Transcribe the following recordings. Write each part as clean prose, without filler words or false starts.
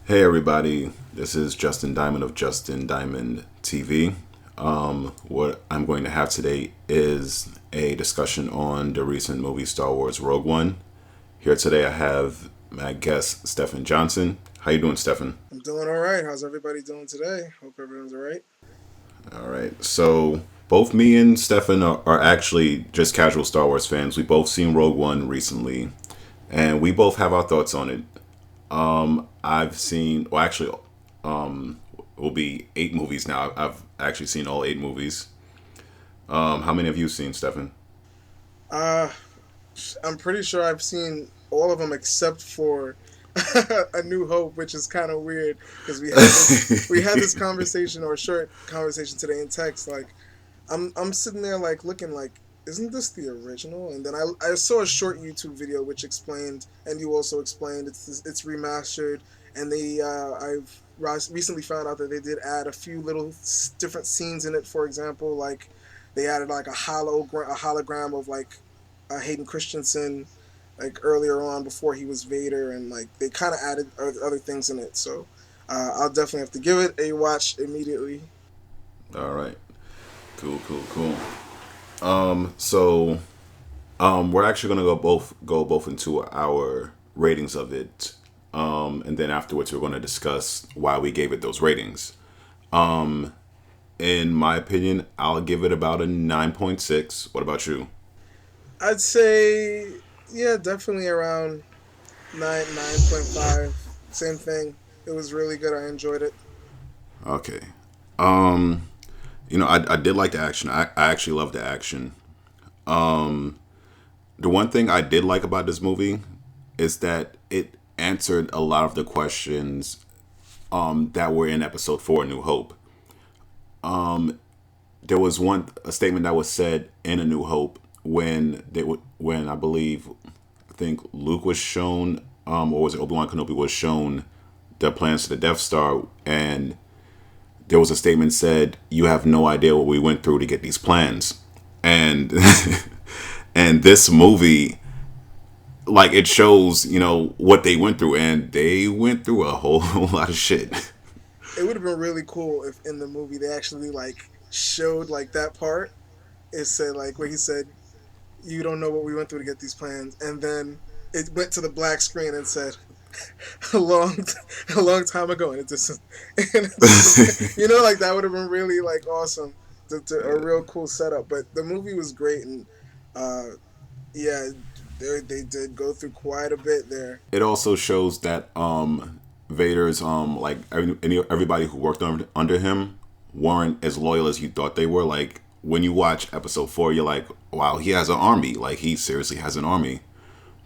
Hey everybody, this is Justin Diamond of Justin Diamond TV. What I'm going to have today is a discussion on the recent movie Star Wars Rogue One. Here today I have my guest Stephen Johnson. How you doing, Stephen? I'm doing all right. How's everybody doing today? Hope everyone's all right. All right. So both me and Stefan are actually just casual Star Wars fans. We both seen Rogue One recently, and we both have our thoughts on it. I've seen, well, actually, it will be 8 movies now. I've actually seen all 8 movies. How many have you seen, Stefan? Uh, I'm pretty sure I've seen all of them except for A New Hope, which is kind of weird because we had this conversation or short conversation today in text. Like, I'm sitting there like looking like, isn't this the original? And then I saw a short YouTube video which explained, and you also explained it's remastered, and I've recently found out that they did add a few little different scenes in it. For example, like they added like a hologram of like Hayden Christensen like earlier on before he was Vader, and like they kind of added other things in it. So I'll definitely have to give it a watch immediately. All right. Cool, cool, cool. So we're actually gonna go both into our ratings of it, and then afterwards we're gonna discuss why we gave it those ratings. In my opinion, I'll give it about a 9.6. What about you? I'd say yeah, definitely around 9.5. Same thing. It was really good. I enjoyed it. Okay. Um, I did like the action. I actually love the action. The one thing I did like about this movie is that it answered a lot of the questions that were in episode 4, New Hope. There was a statement that was said in A New Hope when I think Luke was shown, or was it Obi-Wan Kenobi was shown the plans to the Death Star, and there was a statement said, "You have no idea what we went through to get these plans," and and this movie, like, it shows what they went through, and they went through a whole lot of shit. It would have been really cool if in the movie they actually like showed like that part. It said like where he said, "You don't know what we went through to get these plans," and then it went to the black screen and said, "A long, a long time ago," and it just, and it just like that would have been really like awesome, a real cool setup. But the movie was great, and uh, yeah, they did go through quite a bit there. It also shows that Vader's like everybody who worked under him weren't as loyal as you thought they were. Like, when you watch episode 4, you're like, wow, he has an army. Like, he seriously has an army.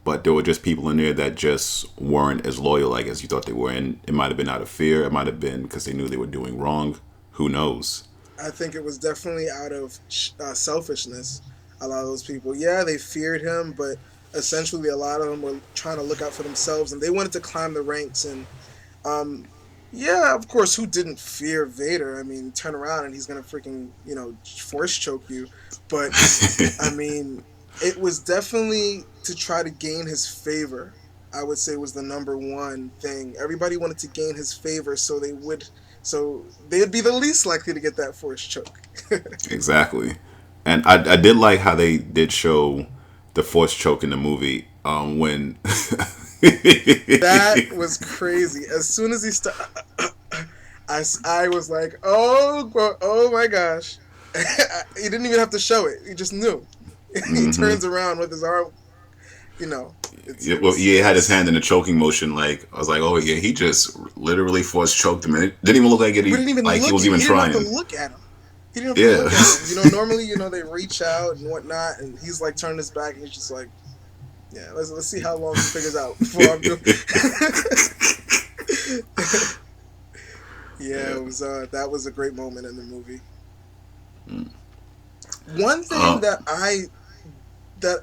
But there were just people in there that just weren't as loyal, like, as you thought they were, and it might have been out of fear. It might have been because they knew they were doing wrong. Who knows? I think it was definitely out of selfishness. A lot of those people, yeah, they feared him, but essentially a lot of them were trying to look out for themselves, and they wanted to climb the ranks. And um, yeah, of course, who didn't fear Vader? I mean, turn around and he's gonna freaking force choke you. But I mean, it was definitely to try to gain his favor. I would say was the number one thing. Everybody wanted to gain his favor, so they'd be the least likely to get that force choke. Exactly. And I did like how they did show the force choke in the movie when That was crazy. As soon as he started, I was like, oh my gosh. He didn't even have to show it. He just knew. He turns around with his arm. You know, it well, was he had his yes. hand in a choking motion. Like, I was like, oh yeah, he just literally force choked him, and it didn't even look like We didn't even like he look. was He even didn't have to trying. look at him. He didn't have to Yeah. look at him. Normally, they reach out and whatnot, and he's like turning his back, and he's just like, yeah, let's see how long he figures out before I'm doing. Yeah, Yeah. it was. That was a great moment in the movie. One thing Uh, that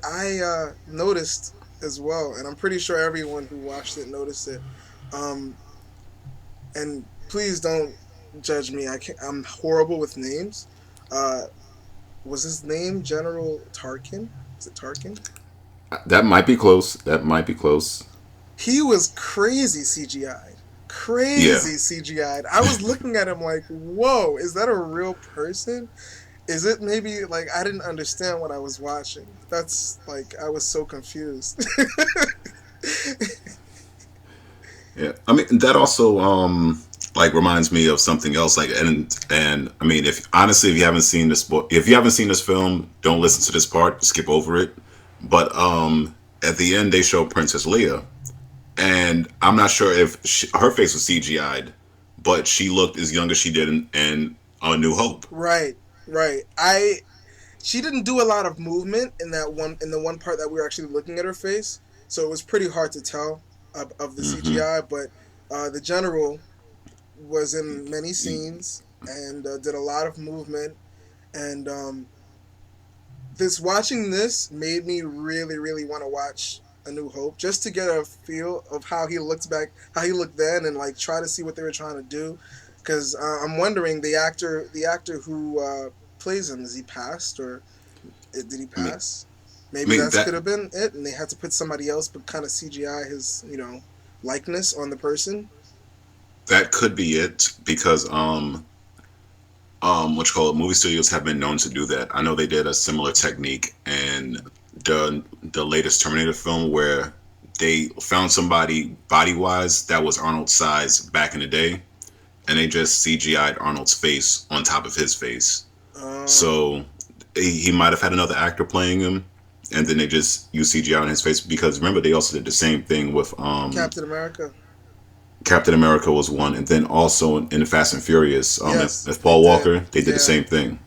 I noticed as well, and I'm pretty sure everyone who watched it noticed it. Um, and please don't judge me. I'm horrible with names. Uh, was his name General Tarkin? Is it Tarkin? that might be close. That might be close. He was crazy CGI, Yeah. crazy CGI'd. I was looking at him like, whoa, is that a real person? Is it maybe like I didn't understand what I was watching? That's like I was so confused. Yeah, I mean that also like reminds me of something else. Like and I mean, if honestly, if you haven't seen this book, if you haven't seen this film, don't listen to this part. Skip over it. But at the end, they show Princess Leia, and I'm not sure if her face was CGI'd, but she looked as young as she did in A New Hope. Right, right. I She didn't do a lot of movement in the one part that we were actually looking at her face, so it was pretty hard to tell of the CGI. But the general was in many scenes and did a lot of movement. And this watching this made me really, really want to watch A New Hope just to get a feel of how he looked back, how he looked then, and like try to see what they were trying to do. Because I'm wondering the actor who plays him, is he passed or did he I mean, pass? I Maybe mean that that could have been it, and they had to put somebody else, but kind of CGI his, likeness on the person. that could be it because what you call it, movie studios have been known to do that. I know they did a similar technique in the latest Terminator film where they found somebody body wise that was Arnold's size back in the day, and they just CGI'd Arnold's face on top of his face. Uh, So he might have had another actor playing him, and then they just used CGI on his face because remember they also did the same thing with Captain America. Captain America was one, and then also in the Fast and Furious, Yes, if they Paul did. Walker, they did the Yeah. same thing.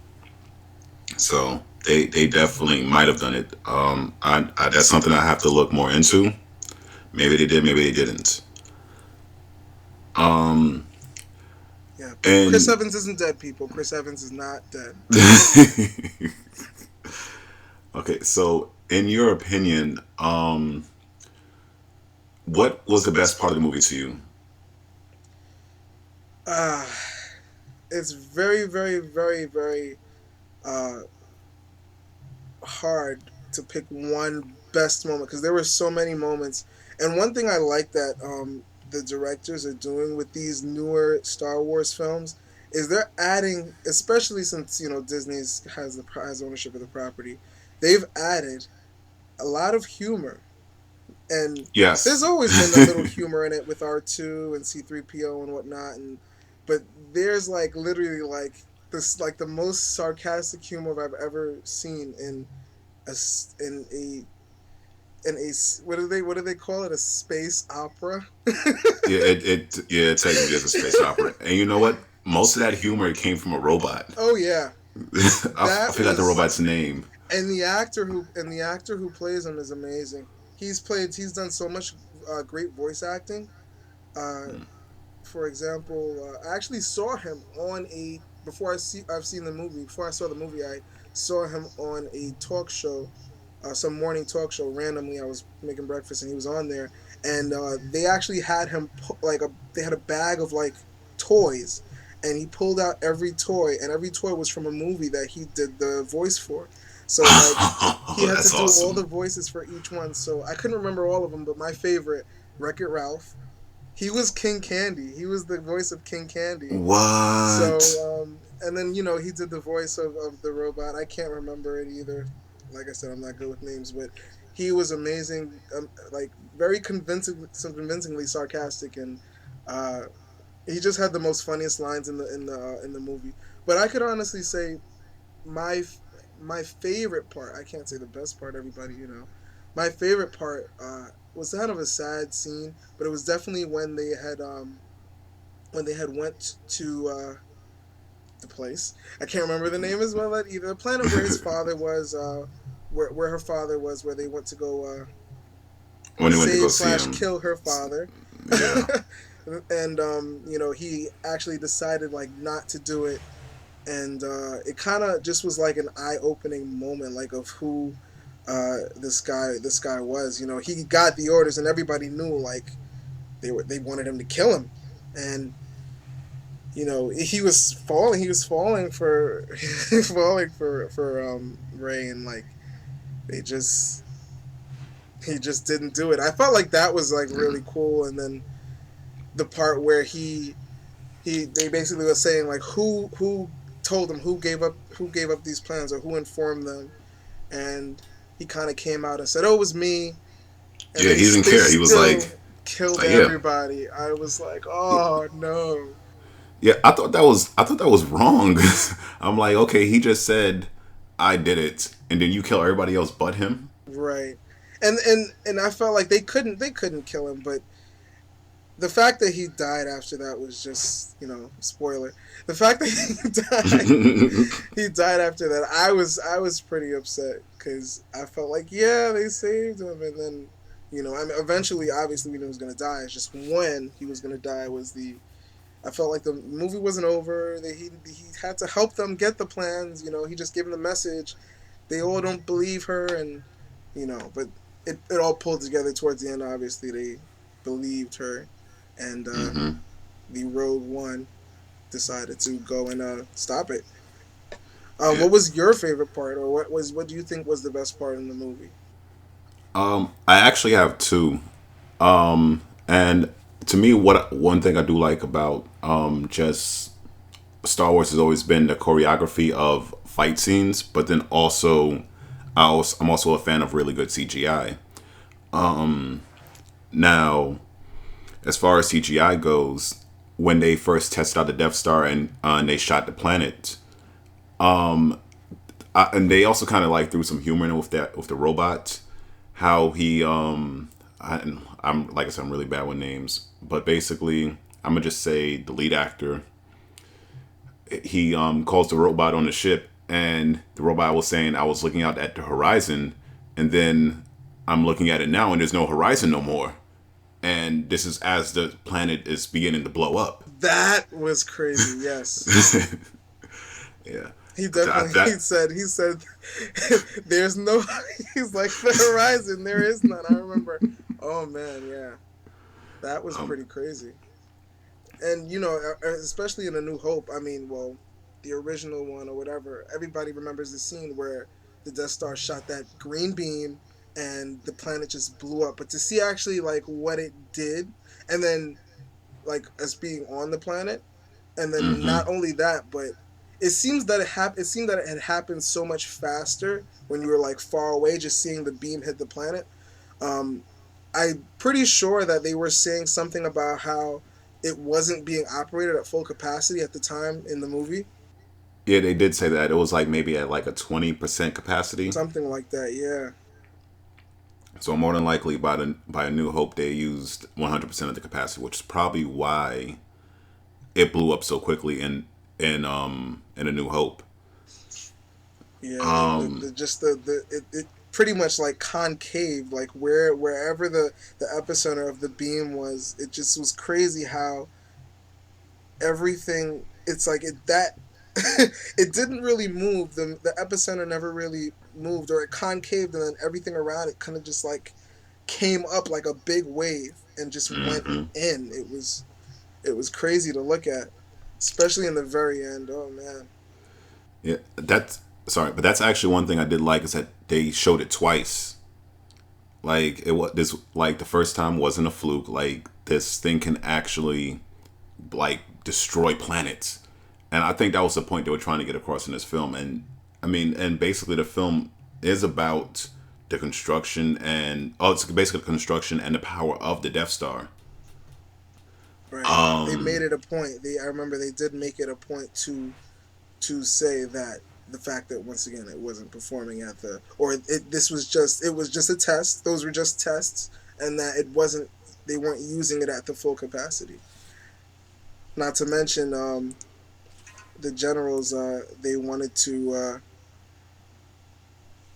So they definitely might have done it. That's something I have to look more into. Maybe they did, maybe they didn't. Yeah, but Chris And Evans isn't dead, people. Chris Evans is not dead. okay, so in your opinion, what was the best part of the movie to you? Uh, it's very, very, very, very uh, hard to pick one best moment because there were so many moments. And one thing I like that the directors are doing with these newer Star Wars films is they're adding, especially since Disney's has ownership of the property, they've added a lot of humor. And there's Yes. always been a little humor in it with R2 and C3PO and whatnot, but there's like literally like this like the most sarcastic humor I've ever seen a in a what do they call it, a space opera. Yeah, it technically is a space opera. And you know what? Most of that humor came from a robot. Oh yeah, I that forgot the was. robot's name. And the actor who plays him is amazing. He's done so much great voice acting. uh for example, I actually saw him on a before I've seen the movie. Before I saw the movie, I saw him on a talk show, some morning talk show. Randomly, I was making breakfast and he was on there, and they actually had him they had a bag of like toys, and he pulled out every toy, and every toy was from a movie that he did the voice for. So like he had to That's do all the awesome. voices for each one. So I couldn't remember all of them, but my favorite, Wreck It Ralph, he was King Candy. He was the voice of King Candy. What? So, and then he did the voice of the robot. I can't remember it either. Like I said, I'm not good with names, but he was amazing. Like very convincingly sarcastic, and uh, he just had the most funniest lines in the movie. But I could honestly say my my favorite part. I can't say the best part. Everybody. My favorite part was kind of a sad scene, but it was definitely when they had went to the place. I can't remember the name as well either. The planet where his father was, where her father was, where they went to go When they went to go save see slash him. kill her father. Yeah. And he actually decided like not to do it, and it kind of just was like an eye opening moment, like of who this guy was. He got the orders, and everybody knew like they wanted him to kill him, and he was falling for falling for Ray, and like they just he just didn't do it. I felt like that was like really cool, and then the part where he they basically were saying like who told them, who gave up these plans, or who informed them, and he kind of came out and said, "Oh, it was me," and Yeah, he didn't they care. He was still killed like, yeah, everybody. I was like, yeah, oh no. yeah. I thought that was wrong. I'm like, okay, he just said I did it, and then you kill everybody else but him. Right. And I felt like they couldn't kill him, but the fact that he died after that was just, spoiler. The fact that he died after that, I was pretty upset because I felt like, yeah, they saved him, and then, I mean, eventually, obviously, we knew he was gonna die. It's just when he was gonna die was the. I felt like the movie wasn't over. That he had to help them get the plans. He just gave them the message. They all don't believe her, and but it all pulled together towards the end. Obviously, they believed her, and Hmm. the Rogue One decided to go and stop it. Yeah. What was your favorite part, or what do you think was the best part in the movie? I actually have two. And to me, what one thing I do like about just Star Wars has always been the choreography of fight scenes, but then also I'm also a fan of really good CGI. Now, as far as CGI goes, when they first tested out the Death Star and they shot the planet, and they also kind of like threw some humor in it with that with the robot, how he I'm like I said, I'm really bad with names, but basically I'm gonna just say the lead actor. He calls the robot on the ship, and the robot was saying, "I was looking out at the horizon, and then I'm looking at it now, and there's no horizon no more." And this is as the planet is beginning to blow up. That was crazy. Yes, Yeah, he definitely that he said there's no. He's like the horizon. There is none. I remember. Oh man, yeah, that was um, pretty crazy. And especially in A New Hope. I mean, well, the original one or whatever. Everybody remembers the scene where the Death Star shot that green beam and the planet just blew up. But to see actually like what it did, and then like us being on the planet, and then hmm not only that, but it seems that it seemed that it had happened so much faster when you were like far away, just seeing the beam hit the planet. Um, I'm pretty sure that they were saying something about how it wasn't being operated at full capacity at the time in the movie. yeah, they did say that it was like maybe at like a 20% capacity. Something like that, yeah. So more than likely, by A New Hope, they used 100% of the capacity, which is probably why it blew up so quickly in A New Hope. Yeah, Um, just it pretty much like concave, like wherever the epicenter of the beam was, it just was crazy how everything it's like it that it didn't really move. The epicenter never really moved, or it concaved, and then everything around it kind of just like came up like a big wave and just went mhm. in. It was crazy to look at, especially in the very end. Oh man. Yeah, that's sorry, but that's actually one thing I did like is that they showed it twice. Like it was this like the first time wasn't a fluke. Like this thing can actually like destroy planets, and I think that was the point they were trying to get across in this film. And I mean, and basically the film is about the construction and it's basically the construction and the power of the Death Star. Right. They made it a point. I remember they did make it a point to say that the fact that once again it wasn't performing at the or it was just a test. Those were just tests, and that it wasn't they weren't using it at the full capacity. Not to mention the generals. They wanted to.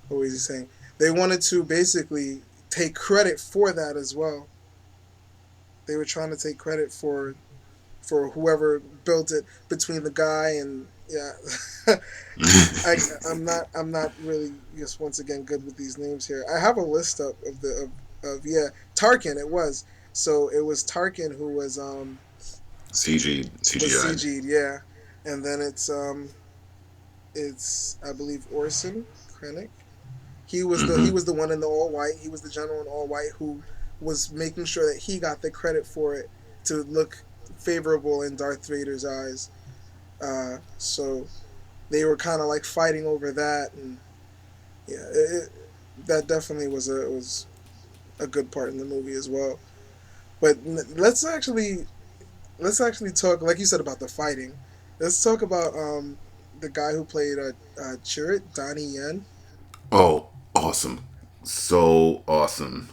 What was he saying? They wanted to basically take credit for that as well. They were trying to take credit for whoever built it between the guy and yeah. I I'm not really just once again good with these names here. I have a list up of yeah, Tarkin it was. So it was Tarkin who CG was CGI. CG'd, yeah. And then it's I believe Orson Krennic. He was the one in the all white. He was the general in all white who was making sure that he got the credit for it. to look favorable in Darth Vader's eyes. So they were kind of like fighting over that, and yeah, that definitely was a good part in the movie as well. But let's actually talk, like you said, about the fighting. Let's talk about the guy who played Chirrut, Donnie Yen. Oh, awesome. So awesome.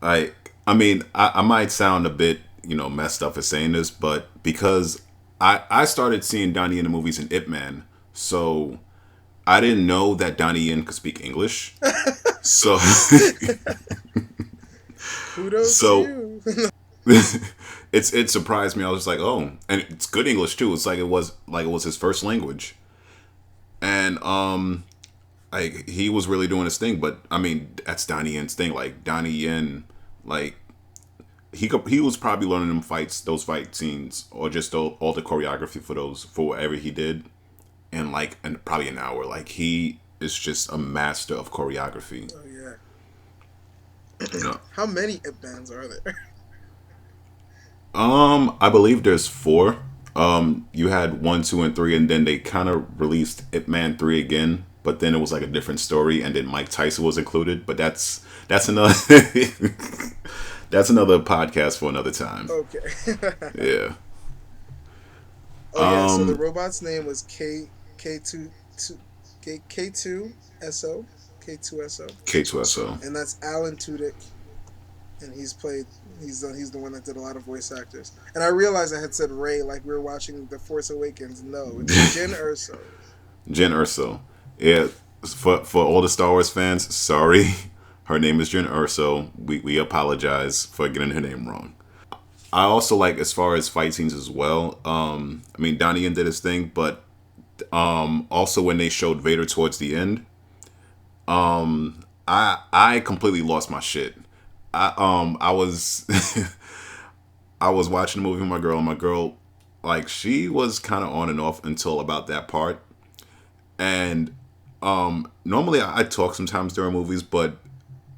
I mean, I might sound a bit, messed up for saying this, but because I started seeing Donnie Yen in the movies in Ip Man, so I didn't know that Donnie Yen could speak English. So, Kudos to so you. it surprised me. I was just like, oh, and it's good English too. It's like it was his first language, and like he was really doing his thing. But I mean, that's Donnie Yen's thing. Like Donnie Yen, like he was probably learning those fight scenes, or just all the choreography for whatever he did, in probably an hour. Like he is just a master of choreography. Oh yeah. You know. How many Ip bands are there? I believe there's four. You had one, two, and three, and then they kind of released Ip Man 3 again, but then it was like a different story, and then Mike Tyson was included. But that's another that's another podcast for another time. Okay. Yeah. Oh yeah. So the robot's name was K2SO, K2SO, K2SO. and that's Alan Tudyk, and he's the one that did a lot of voice actors. And I realized I had said Ray like we were watching The Force Awakens. No, it's Jyn Erso. Jen Erso. Yeah. For all the Star Wars fans, sorry. Her name is Jen Erso. We apologize for getting her name wrong. I also like, as far as fight scenes as well. I mean, Donnie Yen did his thing, but also when they showed Vader towards the end, I completely lost my shit. I was I was watching the movie with my girl, and my girl, like, she was kind of on and off until about that part. And normally I talk sometimes during movies, but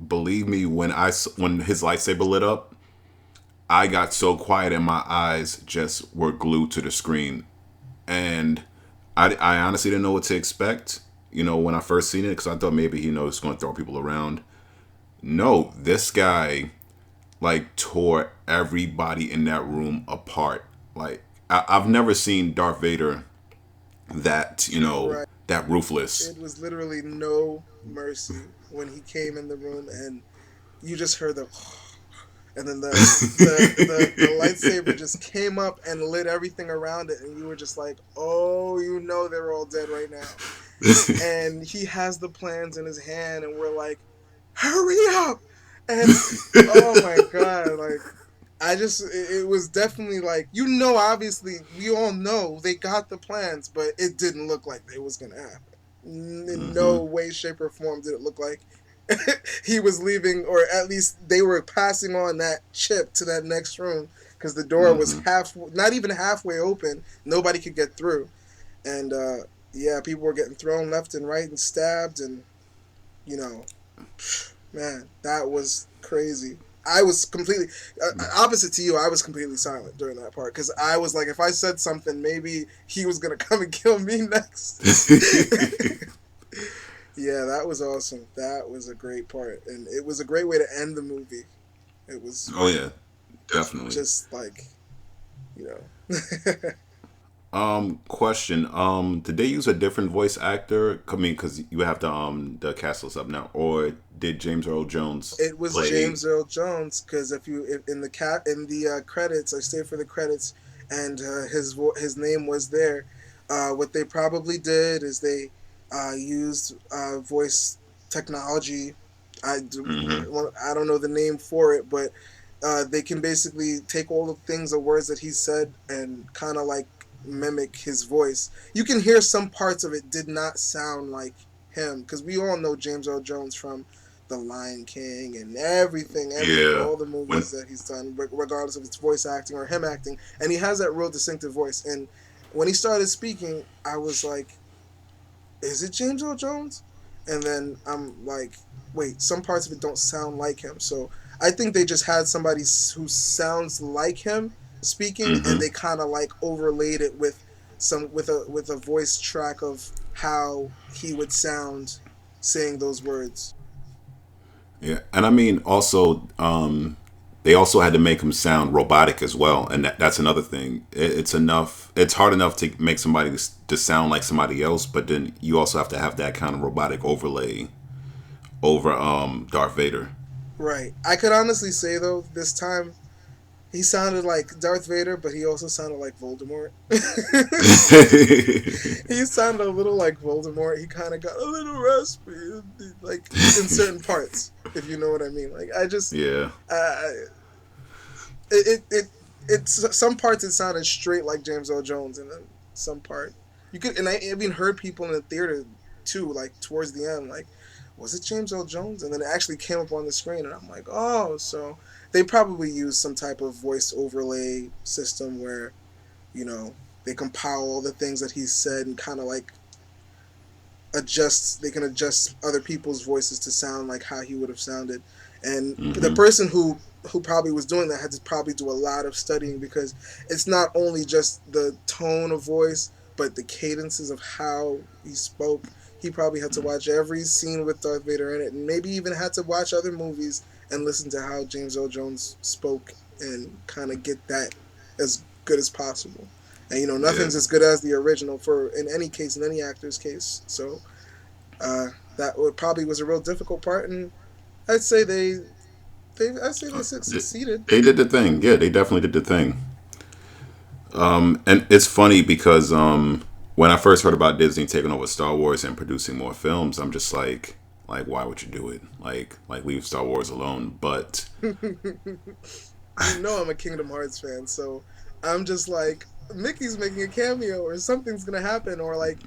believe me, when his lightsaber lit up, I got so quiet and my eyes just were glued to the screen. And I honestly didn't know what to expect, when I first seen it, because I thought maybe he knows going to throw people around. No, this guy like tore everybody in that room apart. Like I've never seen Darth Vader that Right. that ruthless. It was literally no mercy when he came in the room, and you just heard the, and then the lightsaber just came up and lit everything around it, and you were just like, oh, they're all dead right now. And he has the plans in his hand, and we're like, hurry up! And oh my god, like it was definitely like, obviously we all know they got the plans, but it didn't look like they was gonna happen. In Mm-hmm. no way, shape, or form did it look like he was leaving, or at least they were passing on that chip to that next room, because the door was Mm-hmm. not even halfway open. Nobody could get through, and yeah, people were getting thrown left and right and stabbed, and you know, man, that was crazy. I was completely opposite to you. I was completely silent during that part, because I was like, if I said something, maybe he was gonna come and kill me next. Yeah, that was awesome. That was a great part, and it was a great way to end the movie. It was Oh yeah, definitely. just like, you know. Question. Did they use a different voice actor? I mean, because you have the cast list up now, or did James Earl Jones It was play? James Earl Jones, because in the credits, I stayed for the credits, and his name was there. What they probably did is they used voice technology. Mm-hmm. I don't know the name for it, but they can basically take all the things or words that he said and kind of like mimic his voice. You can hear some parts of it did not sound like him, because we all know James Earl Jones from The Lion King and Yeah. all the When movies that he's done, regardless of it's voice acting or him acting, and he has that real distinctive voice. And when he started speaking, I was like, "Is it James Earl Jones?" And then I'm like, "Wait, some parts of it don't sound like him." So I think they just had somebody who sounds like him speaking, and Hmm. they kind of like overlaid it with a voice track of how he would sound saying those words. Yeah, and I mean also, they also had to make him sound robotic as well, and that's another thing. It's enough. It's hard enough to make somebody to sound like somebody else, but then you also have to have that kind of robotic overlay over Darth Vader. Right. I could honestly say though, this time he sounded like Darth Vader, but he also sounded like Voldemort. He sounded a little like Voldemort. He kind of got a little raspy, like in certain parts, if you know what I mean. Like I just, Yeah. uh, it it's some parts it sounded straight like James Earl Jones, and then some part you could, and I even heard people in the theater too, like towards the end, like was it James Earl Jones? And then it actually came up on the screen, and I'm like, oh, so they probably use some type of voice overlay system where they compile all the things that he said and kind of like adjust they can adjust other people's voices to sound like how he would have sounded. And the Hmm. person who probably was doing that had to probably do a lot of studying, because it's not only just the tone of voice but the cadences of how he spoke. He probably had to watch every scene with Darth Vader in it, and maybe even had to watch other movies and listen to how James Earl Jones spoke and kind of get that as good as possible. And Yeah. nothing's as good as the original for in any case, in any actor's case. So that would probably was a real difficult part, and I'd say they succeeded. They did the thing. Yeah, they definitely did the thing. And it's funny because when I first heard about Disney taking over Star Wars and producing more films, I'm just like why would you do it? Like leave Star Wars alone. But I'm a Kingdom Hearts fan, so I'm just like Mickey's making a cameo, or something's gonna happen, or like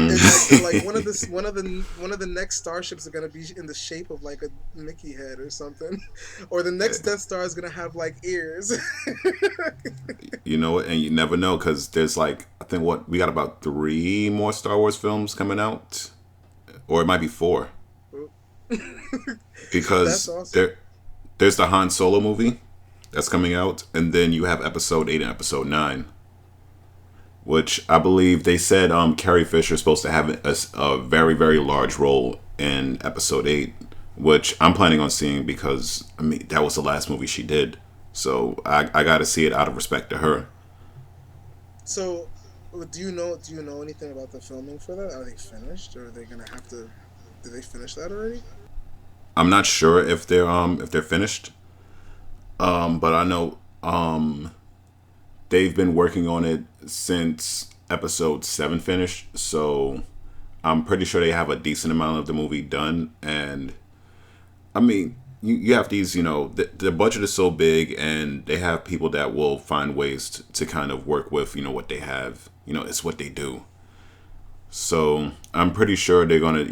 it like one of the next starships are gonna be in the shape of like a Mickey head or something, or the next Death Star is gonna have like ears. you know, and you never know because there's like I think what we got about three more Star Wars films coming out, or it might be four That's because awesome. there's the Han Solo movie that's coming out, and then you have Episode 8 and Episode 9, which I believe they said Carrie Fisher is supposed to have a very very large role in Episode 8, which I'm planning on seeing because I mean that was the last movie she did, so I got to see it out of respect to her. So, do you know anything about the filming for that? Are they finished, or are they gonna have to? Did they finish that already? I'm not sure if they're finished, but I know they've been working on it since Episode 7 finished, so I'm pretty sure they have a decent amount of the movie done. And I mean, you have these, the budget is so big, and they have people that will find ways to kind of work with, what they have. It's what they do. So I'm pretty sure they're gonna,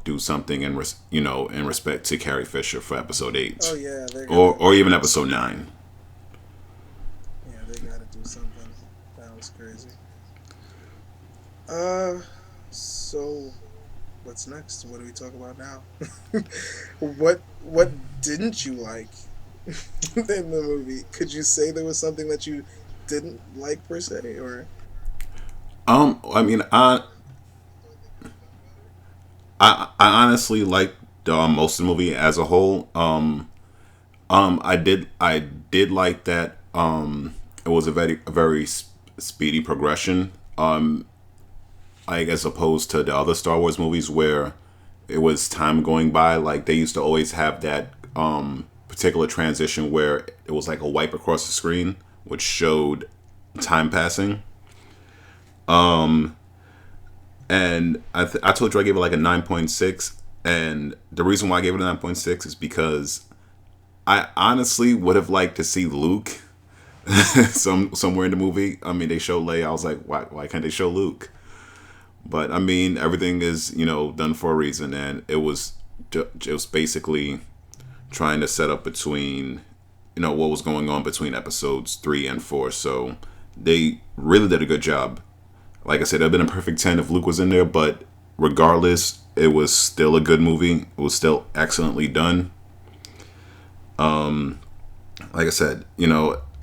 do something in respect to Carrie Fisher for Episode Oh 8, yeah, they're or gonna or even do Episode something. 9. Yeah, they gotta do something. That was crazy. Uh, so what's next? What do we talk about now? What didn't you like in the movie? Could you say there was something that you didn't like per se, or I mean, I honestly like most of the movie as a whole. I did like that. It was a very speedy progression. Like as opposed to the other Star Wars movies where it was time going by. Like they used to always have that particular transition where it was like a wipe across the screen, which showed time passing. And I told you I gave it like a 9.6. And the reason why I gave it a 9.6 is because I honestly would have liked to see Luke somewhere in the movie. I mean, they show Leia. I was like, why can't they show Luke? But I mean, everything is done for a reason, and it was just basically trying to set up between what was going on between episodes 3 and 4. So they really did a good job. Like I said, it'd been a perfect 10 if Luke was in there, but regardless, it was still a good movie. It was still excellently done. Like I said,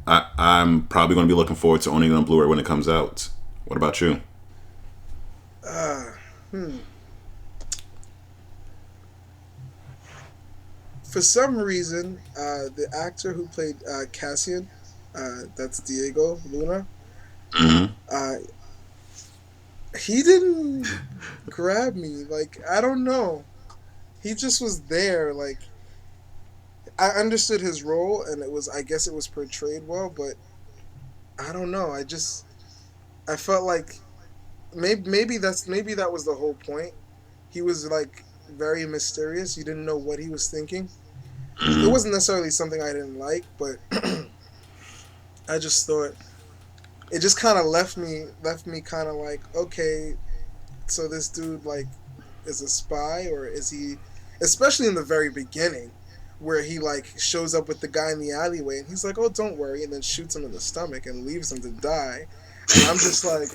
I'm probably going to be looking forward to owning it on Blu-ray when it comes out. What about you? Uh, hmm. For some reason, the actor who played Cassian, that's Diego Luna, Hmm. uh, he didn't grab me. Like, I don't know. He just was there. Like, I understood his role, and I guess it was portrayed well, but I don't know. I felt like maybe that was the whole point. He was like very mysterious. You didn't know what he was thinking. It Hmm. wasn't necessarily something I didn't like, but I just thought it just kind of left me kind of like, okay, so this dude like is a spy, or is he, especially in the very beginning where he like shows up with the guy in the alleyway and he's like, oh, don't worry, and then shoots him in the stomach and leaves him to die. And I'm just like,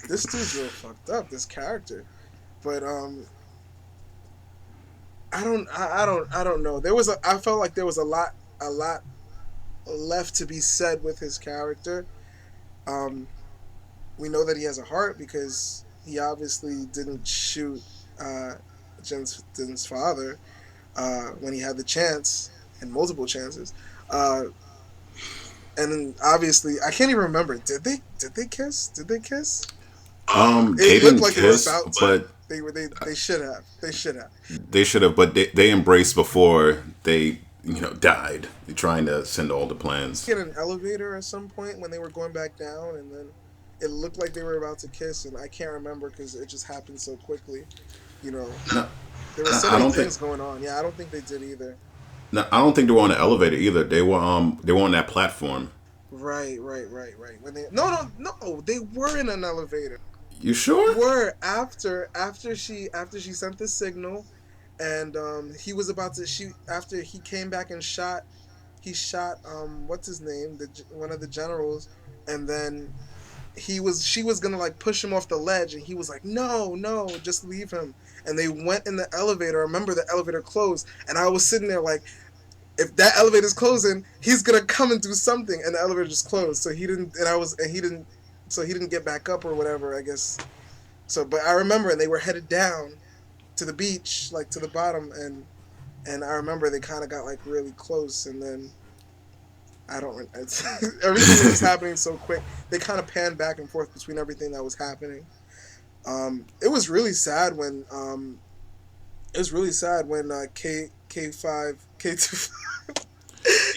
this dude's real fucked up, this character. But I don't know. I felt like there was a lot left to be said with his character. Um, we know that he has a heart because he obviously didn't shoot uh, Jin's father when he had the chance and multiple chances. Uh, and then obviously, I can't even remember. Did they kiss? Did they kiss? It They looked didn't like they were kiss, about to. but They should have. They should have. they should have. But they embraced before they died. They're trying to send all the plans. In an elevator at some point when they were going back down, and then it looked like they were about to kiss, and I can't remember because it just happened so quickly. You know, No, there were so I many don't think. things going on. Yeah, I don't think they did either. No, I don't think they were on the elevator either. They were on that platform. Right, right, right, right. When they no, they were in an elevator. You sure? Were after she sent the signal, and he was about to shoot after he came back and shot what's his name, one of the generals, and then she was gonna like push him off the ledge, and he was like, no, no, just leave him. And they went in the elevator. I remember the elevator closed, and I was sitting there like, if that elevator's closing, he's gonna come and do something, and the elevator just closed. So he didn't, and he didn't, so he didn't get back up or whatever, I guess. So, but I remember, and they were headed down to the beach, like to the bottom, and I remember they kind of got like really close, and then I don't. Everything was just happening so quick. They kind of panned back and forth between everything that was happening. It was really sad when K 2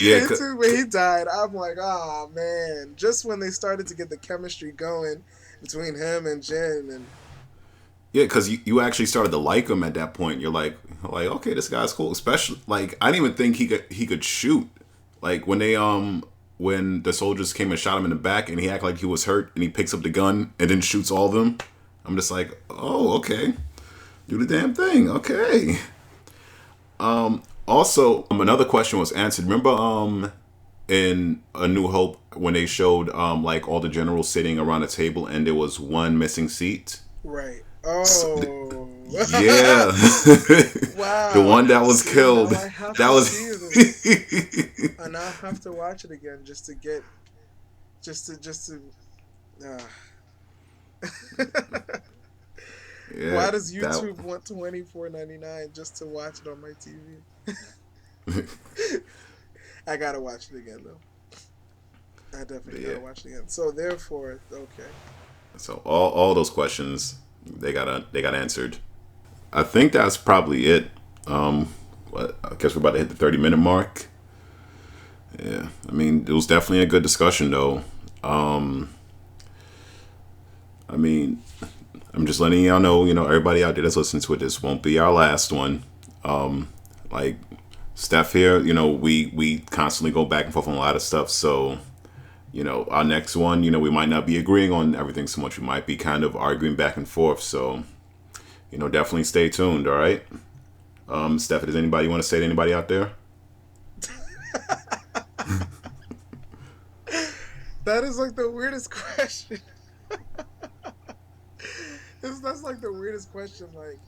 Yeah, K 2 when he died. I'm like, oh man! Just when they started to get the chemistry going between him and Jin, and yeah, because you actually started to like him at that point. You're like okay, this guy's cool. Especially like I didn't even think he could shoot. Like when the soldiers came and shot him in the back and he acted like he was hurt and he picks up the gun and then shoots all of them. I'm just like, oh, okay, do the damn thing, okay. Also, another question was answered. Remember, in A New Hope when they showed like all the generals sitting around a table and there was one missing seat. right. So, Oh, yeah, the wow. one that was See, killed. now I have That to was. see this. And I have to watch it again just to. Uh. Yeah, Why does that. YouTube want $24.99 just to watch it on my TV? I gotta watch it again though. I definitely Yeah. gotta watch it again. So therefore, okay. So all those questions they got answered. I think that's probably it. I guess we're about to hit the 30-minute mark. Yeah, I mean it was definitely a good discussion though. I mean, I'm just letting y'all know, everybody out there that's listening to it, this won't be our last one. Like Steph here, we constantly go back and forth on a lot of stuff. So, our next one, we might not be agreeing on everything so much. We might be kind of arguing back and forth. So, definitely stay tuned. All right. Steph, does anybody want to say to anybody out there? That is like the weirdest question. That's like the weirdest question. Like,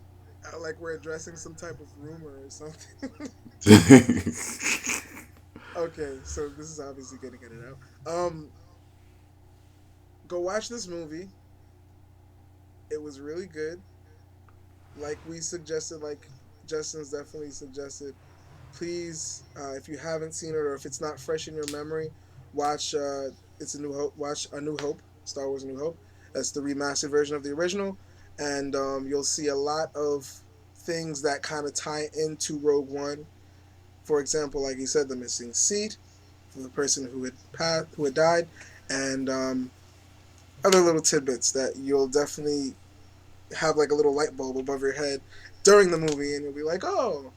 Like we're addressing some type of rumor or something. Okay, so this is obviously gonna get it out. Go watch this movie. It was really good. Like we suggested, like Justin's definitely suggested. Please, if you haven't seen it or if it's not fresh in your memory, watch it's a New Hope. Watch A New Hope, Star Wars: A New Hope. That's the remastered version of the original, and you'll see a lot of things that kind of tie into Rogue One. For example, like you said, the missing seat for the person who had died, and other little tidbits that you'll definitely have like a little light bulb above your head during the movie, and you'll be like, "Oh,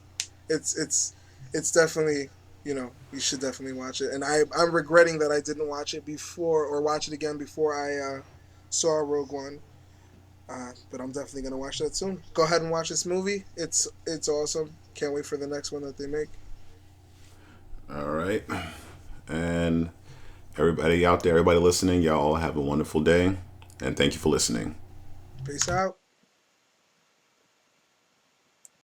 it's it's it's definitely, you should definitely watch it." And I'm regretting that I didn't watch it before or watch it again before I saw Rogue One. But I'm definitely gonna watch that soon. Go ahead and watch this movie. It's awesome. Can't wait for the next one that they make. All right. And everybody out there, everybody listening, y'all have a wonderful day. And thank you for listening. Peace out.